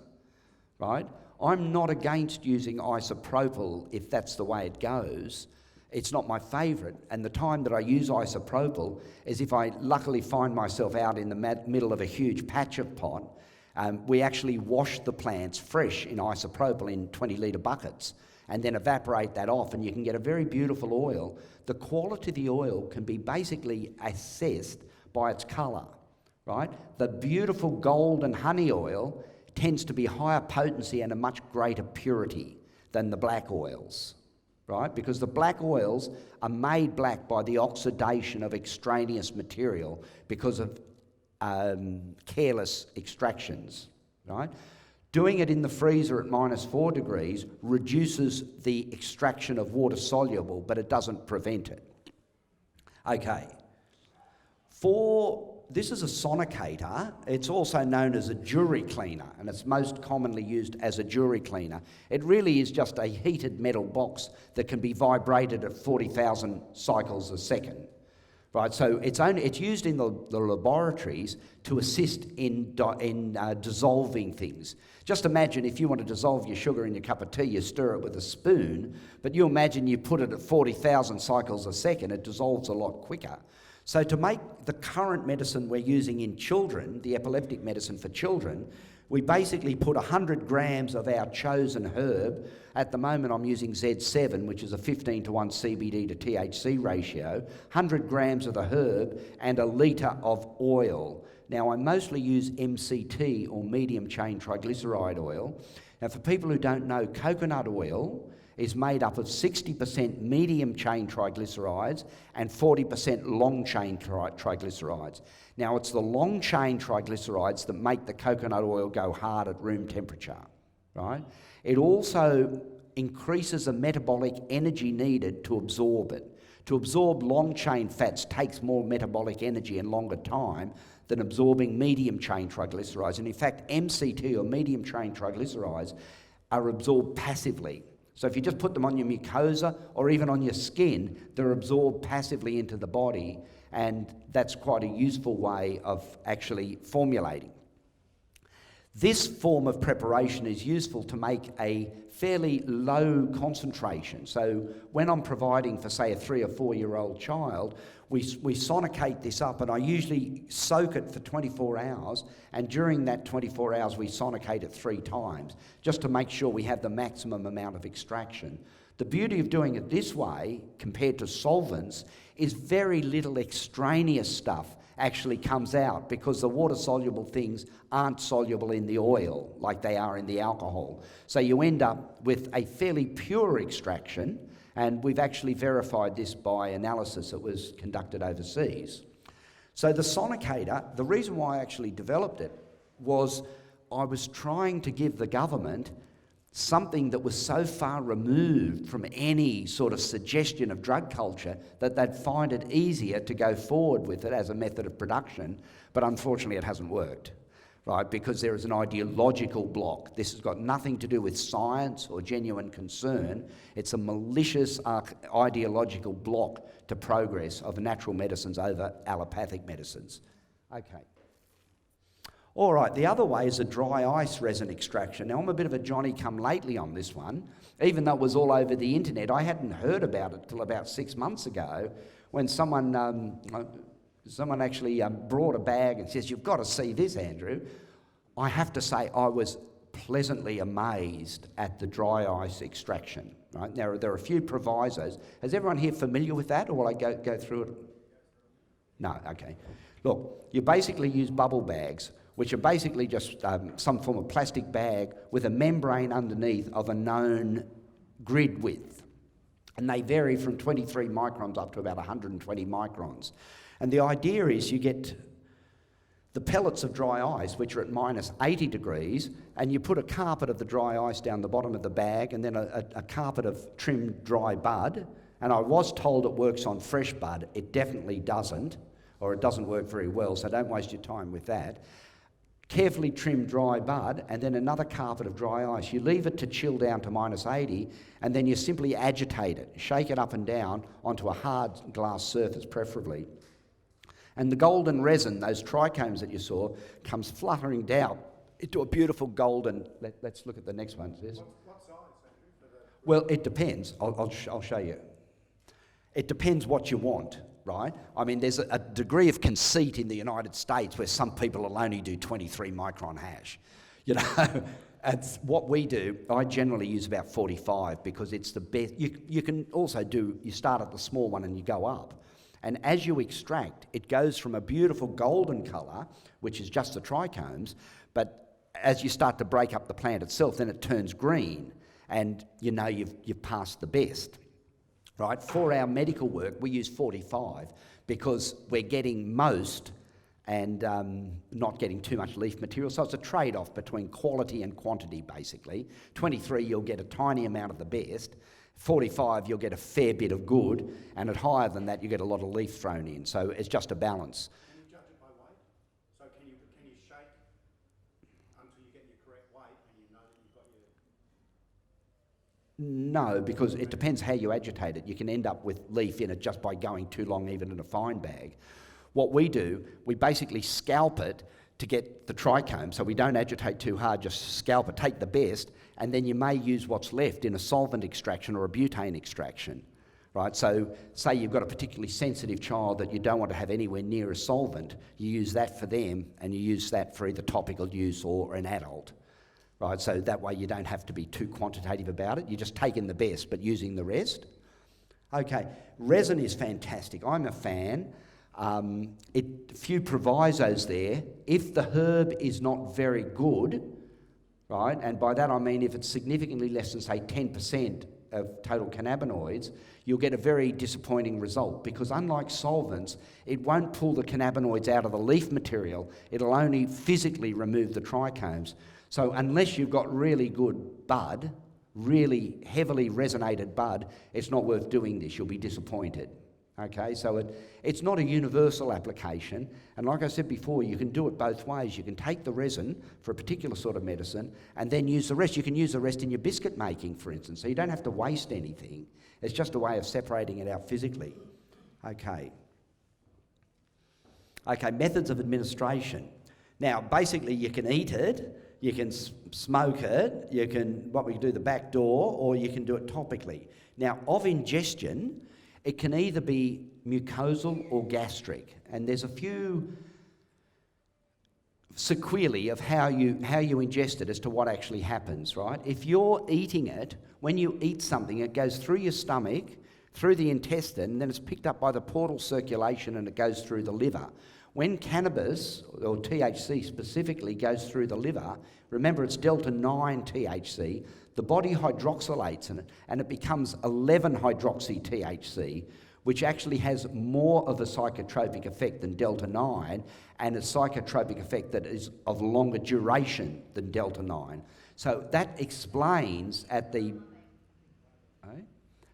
right? I'm not against using isopropyl if that's the way it goes. It's not my favourite, and the time that I use isopropyl is if I luckily find myself out in the middle of a huge patch of pot. We actually wash the plants fresh in isopropyl in 20-litre buckets and then evaporate that off, and you can get a very beautiful oil. The quality of the oil can be basically assessed by its colour, right? The beautiful golden honey oil tends to be higher potency and a much greater purity than the black oils, right? Because the black oils are made black by the oxidation of extraneous material because of careless extractions, right? Doing it in the freezer at -4 degrees reduces the extraction of water soluble, but it doesn't prevent it. Okay. This is a sonicator. It's also known as a jury cleaner, and it's most commonly used as a jury cleaner. It really is just a heated metal box that can be vibrated at 40,000 cycles a second. Right, so it's used in the laboratories to assist in dissolving things. Just imagine if you want to dissolve your sugar in your cup of tea, you stir it with a spoon, but you imagine you put it at 40,000 cycles a second, it dissolves a lot quicker. So to make the current medicine we're using in children, the epileptic medicine for children, we basically put 100 grams of our chosen herb. At the moment I'm using Z7, which is a 15:1 CBD to THC ratio, 100 grams of the herb and a litre of oil. Now I mostly use MCT or medium chain triglyceride oil. Now for people who don't know, coconut oil is made up of 60% medium chain triglycerides and 40% long chain triglycerides. Now it's the long chain triglycerides that make the coconut oil go hard at room temperature, right? It also increases the metabolic energy needed to absorb it. To absorb long chain fats takes more metabolic energy and longer time than absorbing medium chain triglycerides. And in fact, MCT or medium chain triglycerides are absorbed passively. So if you just put them on your mucosa or even on your skin, they're absorbed passively into the body, and that's quite a useful way of actually formulating. This form of preparation is useful to make a fairly low concentration. So when I'm providing for, say, a 3 or 4 year old child, we sonicate this up, and I usually soak it for 24 hours, and during that 24 hours we sonicate it 3 times, just to make sure we have the maximum amount of extraction. The beauty of doing it this way, compared to solvents, is very little extraneous stuff actually comes out, because the water-soluble things aren't soluble in the oil like they are in the alcohol. So you end up with a fairly pure extraction, and we've actually verified this by analysis that was conducted overseas. So the sonicator, the reason why I actually developed it was I was trying to give the government something that was so far removed from any sort of suggestion of drug culture that they'd find it easier to go forward with it as a method of production. But unfortunately it hasn't worked, right? Because there is an ideological block. This has got nothing to do with science or genuine concern. It's a malicious ideological block to progress of natural medicines over allopathic medicines. Okay. All right, the other way is a dry ice resin extraction. Now, I'm a bit of a Johnny-come-lately on this one. Even though it was all over the internet, I hadn't heard about it till about 6 months ago when someone Someone actually brought a bag and says, "You've got to see this, Andrew." I have to say I was pleasantly amazed at the dry ice extraction. Right? Now, there are a few provisos. Is everyone here familiar with that, or will I go through it? No, okay. Look, you basically use bubble bags, which are basically just some form of plastic bag with a membrane underneath of a known grid width. And they vary from 23 microns up to about 120 microns. And the idea is you get the pellets of dry ice, which are at minus 80 degrees, and you put a carpet of the dry ice down the bottom of the bag, and then a carpet of trimmed dry bud. And I was told it works on fresh bud. It definitely doesn't, or it doesn't work very well, so don't waste your time with that. Carefully trimmed dry bud, and then another carpet of dry ice. You leave it to chill down to minus 80, and then you simply agitate it, shake it up and down onto a hard glass surface preferably. And the golden resin, those trichomes that you saw, comes fluttering down into a beautiful golden... Let's look at the next one, sis. What size, Andrew? Well, it depends. I'll show you. It depends what you want, right? I mean, there's a degree of conceit in the United States where some people will only do 23 micron hash. You know, it's what we do. I generally use about 45 because it's the best. You can also you start at the small one and you go up. And as you extract, it goes from a beautiful golden colour, which is just the trichomes, but as you start to break up the plant itself, then it turns green, and you know you've passed the best. Right? For our medical work, we use 45 because we're getting most and not getting too much leaf material. So it's a trade-off between quality and quantity, basically. 23, you'll get a tiny amount of the best. 45, you'll get a fair bit of good, and at higher than that, you get a lot of leaf thrown in. So it's just a balance. Can you judge it by weight? So can you shake until you get your correct weight and you know that you've got your... No, because it depends how you agitate it. You can end up with leaf in it just by going too long, even in a fine bag. What we do, we basically scalp it to get the trichome, so we don't agitate too hard, just scalp it, take the best, and then you may use what's left in a solvent extraction or a butane extraction, right? So say you've got a particularly sensitive child that you don't want to have anywhere near a solvent, you use that for them, and you use that for either topical use or an adult, right? So that way you don't have to be too quantitative about it. You just take in the best, but using the rest. Okay, resin is fantastic. I'm a fan. Few provisos there. If the herb is not very good, right, and by that I mean if it's significantly less than, say, 10% of total cannabinoids, you'll get a very disappointing result because unlike solvents, it won't pull the cannabinoids out of the leaf material. It'll only physically remove the trichomes. So unless you've got really good bud, really heavily resonated bud, it's not worth doing this. You'll be disappointed. Okay, so it's not a universal application, and like I said before, you can do it both ways. You can take the resin for a particular sort of medicine and then use the rest. You can use the rest in your biscuit making, for instance, so you don't have to waste anything. It's just a way of separating it out physically. Okay, methods of administration. Now, basically, you can eat it, you can smoke it, you can, what we do, the back door, or you can do it topically. Now, of ingestion, it can either be mucosal or gastric, and there's a few sequelae of how you ingest it as to what actually happens, right? If you're eating it, when you eat something, it goes through your stomach, through the intestine, and then it's picked up by the portal circulation and it goes through the liver. When cannabis, or THC specifically, goes through the liver, remember it's delta 9 THC, the body hydroxylates in it, and it becomes 11-hydroxy THC, which actually has more of a psychotropic effect than delta 9, and a psychotropic effect that is of longer duration than delta 9. So that explains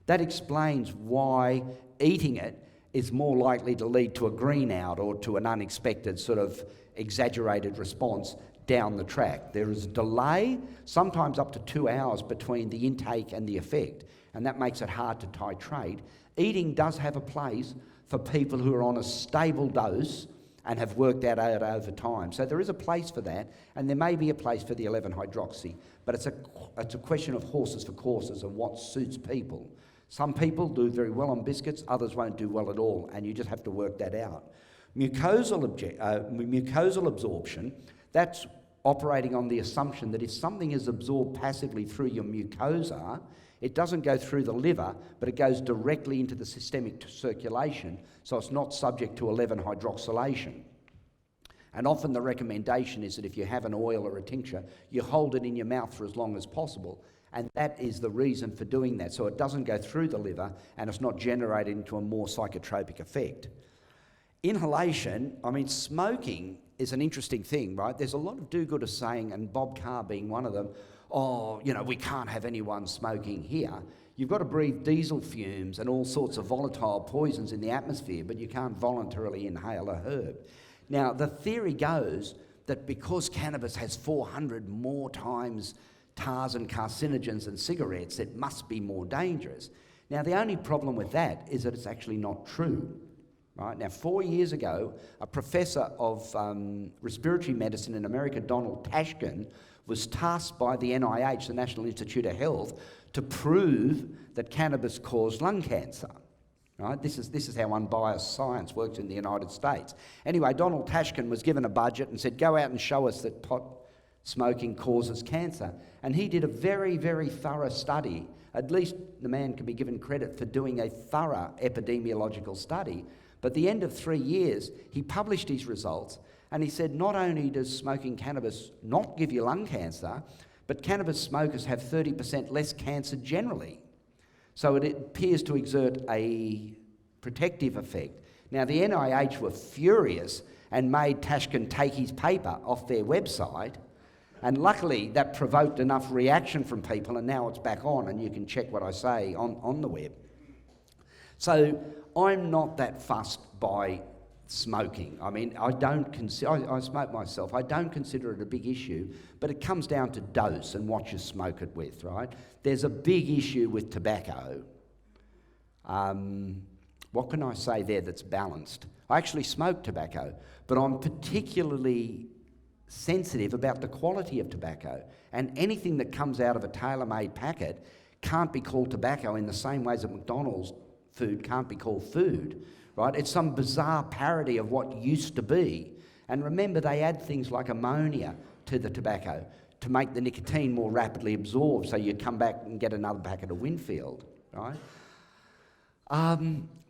that explains why eating it is more likely to lead to a green out or to an unexpected sort of exaggerated response down the track. There is a delay, sometimes up to 2 hours between the intake and the effect, and that makes it hard to titrate. Eating does have a place for people who are on a stable dose and have worked that out over time. So there is a place for that, and there may be a place for the 11-hydroxy, but it's a question of horses for courses and what suits people. Some people do very well on biscuits, others won't do well at all, and you just have to work that out. Mucosal absorption, that's operating on the assumption that if something is absorbed passively through your mucosa, it doesn't go through the liver, but it goes directly into the systemic circulation, so it's not subject to 11-hydroxylation. And often the recommendation is that if you have an oil or a tincture, you hold it in your mouth for as long as possible. And that is the reason for doing that, so it doesn't go through the liver and it's not generated into a more psychotropic effect. Inhalation, I mean, smoking is an interesting thing, right? There's a lot of do-gooders saying, and Bob Carr being one of them, oh, you know, we can't have anyone smoking here. You've got to breathe diesel fumes and all sorts of volatile poisons in the atmosphere, but you can't voluntarily inhale a herb. Now, the theory goes that because cannabis has 400 more times tars and carcinogens than cigarettes, it must be more dangerous. Now, the only problem with that is that it's actually not true. Right? Now, 4 years ago, a professor of respiratory medicine in America, Donald Tashkin, was tasked by the NIH, the National Institute of Health, to prove that cannabis caused lung cancer. Right? This is how unbiased science works in the United States. Anyway, Donald Tashkin was given a budget and said, go out and show us that pot smoking causes cancer. And he did a very, very thorough study. At least the man can be given credit for doing a thorough epidemiological study. But at the end of 3 years, he published his results, and he said not only does smoking cannabis not give you lung cancer, but cannabis smokers have 30% less cancer generally. So it appears to exert a protective effect. Now, the NIH were furious and made Tashkin take his paper off their website, and luckily that provoked enough reaction from people, and now it's back on, and you can check what I say on the web. So I'm not that fussed by smoking. I mean, I smoke myself. I don't consider it a big issue, but it comes down to dose and what you smoke it with, right? There's a big issue with tobacco. What can I say there that's balanced? I actually smoke tobacco, but I'm particularly sensitive about the quality of tobacco, and anything that comes out of a tailor-made packet can't be called tobacco in the same way as a McDonald's food can't be called food, right? It's some bizarre parody of what used to be. And remember, they add things like ammonia to the tobacco to make the nicotine more rapidly absorbed, so you come back and get another packet of Winfield, right?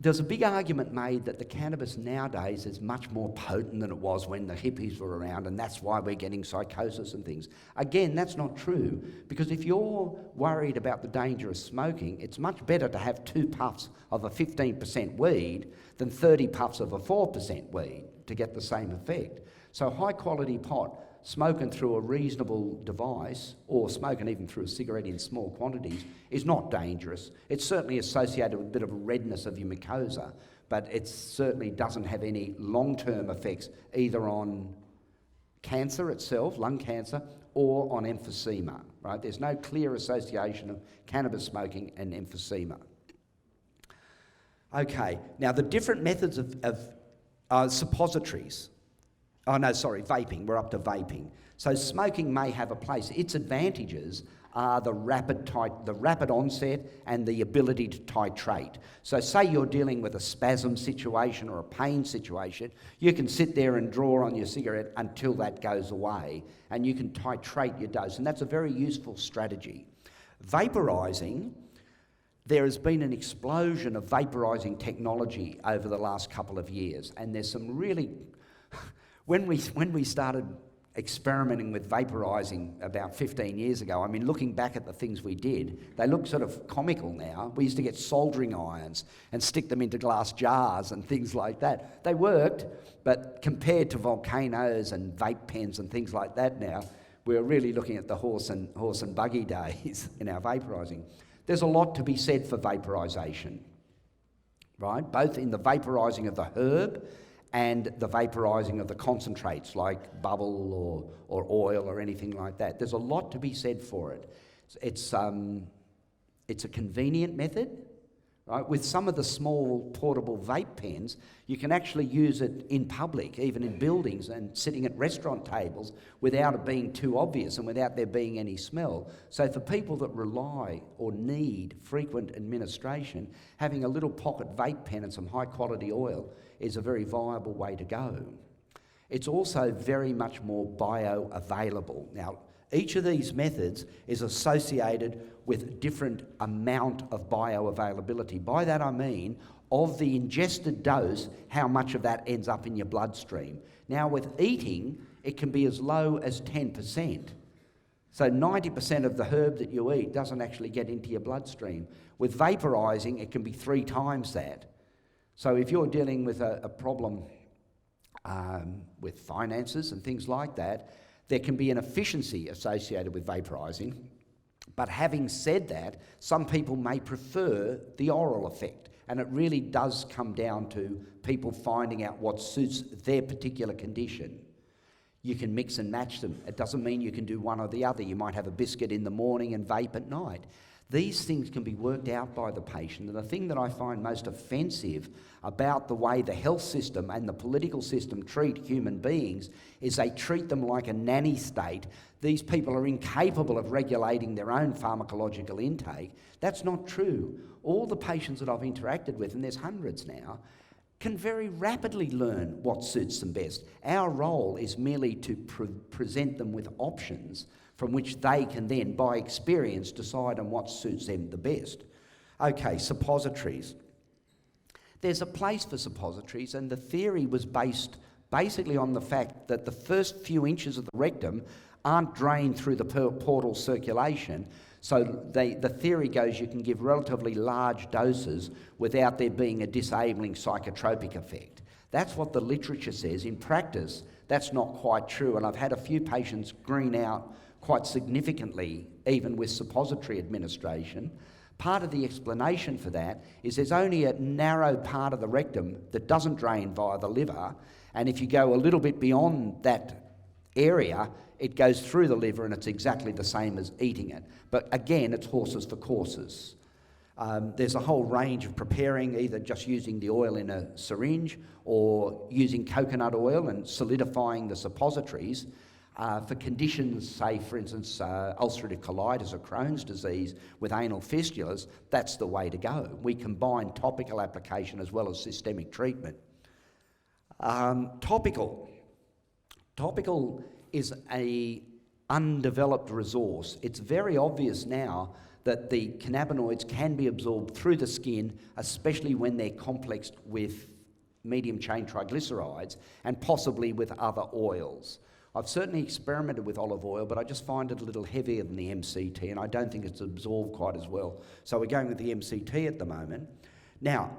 There's a big argument made that the cannabis nowadays is much more potent than it was when the hippies were around, and that's why we're getting psychosis and things. Again, that's not true, because if you're worried about the danger of smoking, it's much better to have 2 puffs of a 15% weed than 30 puffs of a 4% weed to get the same effect. So high quality pot, smoking through a reasonable device, or smoking even through a cigarette in small quantities, is not dangerous. It's certainly associated with a bit of a redness of your mucosa, but it certainly doesn't have any long-term effects either on cancer itself, lung cancer, or on emphysema, right? There's no clear association of cannabis smoking and emphysema. Okay, now the different methods of suppositories. Oh no, sorry, vaping. We're up to vaping. So smoking may have a place. Its advantages are the rapid onset and the ability to titrate. So say you're dealing with a spasm situation or a pain situation, you can sit there and draw on your cigarette until that goes away, and you can titrate your dose, and that's a very useful strategy. Vaporizing, there has been an explosion of vaporizing technology over the last couple of years, and there's some really... When we started experimenting with vaporizing about 15 years ago, I mean, looking back at the things we did, they look sort of comical now. We used to get soldering irons and stick them into glass jars and things like that. They worked, but compared to volcanoes and vape pens and things like that now, we're really looking at the horse and buggy days in our vaporizing. There's a lot to be said for vaporization, right? Both in the vaporizing of the herb and the vaporizing of the concentrates like bubble or oil or anything like that. There's a lot to be said for it. It's a convenient method, Right? With some of the small portable vape pens, you can actually use it in public, even in buildings and sitting at restaurant tables without it being too obvious and without there being any smell. So for people that rely or need frequent administration, having a little pocket vape pen and some high quality oil is a very viable way to go. It's also very much more bioavailable. Now, each of these methods is associated with different amount of bioavailability. By that I mean, of the ingested dose, how much of that ends up in your bloodstream. Now with eating, it can be as low as 10%. So 90% of the herb that you eat doesn't actually get into your bloodstream. With vaporising, it can be 3 times that. So if you're dealing with a problem with finances and things like that, there can be an efficiency associated with vaporising. But having said that, some people may prefer the oral effect, and it really does come down to people finding out what suits their particular condition. You can mix and match them. It doesn't mean you can do one or the other. You might have a biscuit in the morning and vape at night. These things can be worked out by the patient, and the thing that I find most offensive about the way the health system and the political system treat human beings is they treat them like a nanny state. These people are incapable of regulating their own pharmacological intake. That's not true. All the patients that I've interacted with, and there's hundreds now, can very rapidly learn what suits them best. Our role is merely to present them with options from which they can then, by experience, decide on what suits them the best. Okay, suppositories. There's a place for suppositories, and the theory was based basically on the fact that the first few inches of the rectum aren't drained through the portal circulation, so the theory goes you can give relatively large doses without there being a disabling psychotropic effect. That's what the literature says. In practice, that's not quite true, and I've had a few patients green out quite significantly, even with suppository administration. Part of the explanation for that is there's only a narrow part of the rectum that doesn't drain via the liver, and if you go a little bit beyond that area, it goes through the liver and it's exactly the same as eating it. But again, it's horses for courses. There's a whole range of preparing, either just using the oil in a syringe or using coconut oil and solidifying the suppositories. For conditions, say for instance ulcerative colitis or Crohn's disease with anal fistulas, that's the way to go. We combine topical application as well as systemic treatment. Topical is an undeveloped resource. It's very obvious now that the cannabinoids can be absorbed through the skin, especially when they're complexed with medium chain triglycerides and possibly with other oils. I've certainly experimented with olive oil, but I just find it a little heavier than the MCT, and I don't think it's absorbed quite as well. So we're going with the MCT at the moment. Now,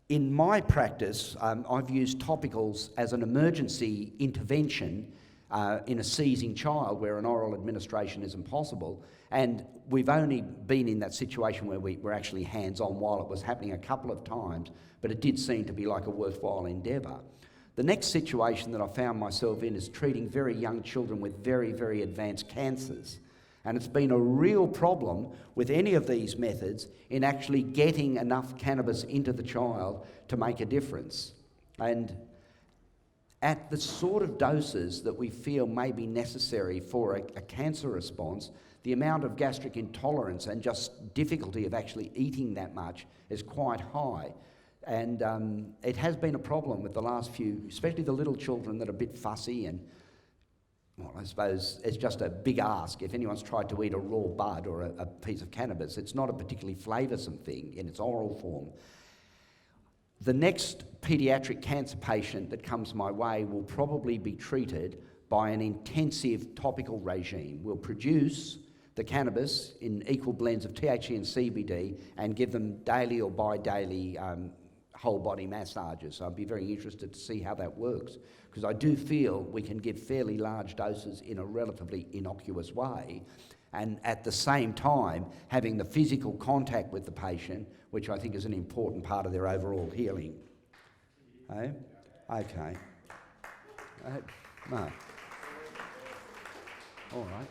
in my practice, I've used topicals as an emergency intervention in a seizing child where an oral administration isn't possible. And we've only been in that situation where we were actually hands-on while it was happening a couple of times, but it did seem to be like a worthwhile endeavour. The next situation that I found myself in is treating very young children with very, very advanced cancers. And it's been a real problem with any of these methods in actually getting enough cannabis into the child to make a difference. And at the sort of doses that we feel may be necessary for a cancer response, the amount of gastric intolerance and just difficulty of actually eating that much is quite high. And it has been a problem with the last few, especially the little children that are a bit fussy and, well, I suppose it's just a big ask. If anyone's tried to eat a raw bud or a piece of cannabis, it's not a particularly flavoursome thing in its oral form. The next paediatric cancer patient that comes my way will probably be treated by an intensive topical regime. We'll produce the cannabis in equal blends of THC and CBD and give them daily or bi-daily whole body massages. So I'd be very interested to see how that works, because I do feel we can give fairly large doses in a relatively innocuous way, and at the same time having the physical contact with the patient, which I think is an important part of their overall healing. Okay. No. All right.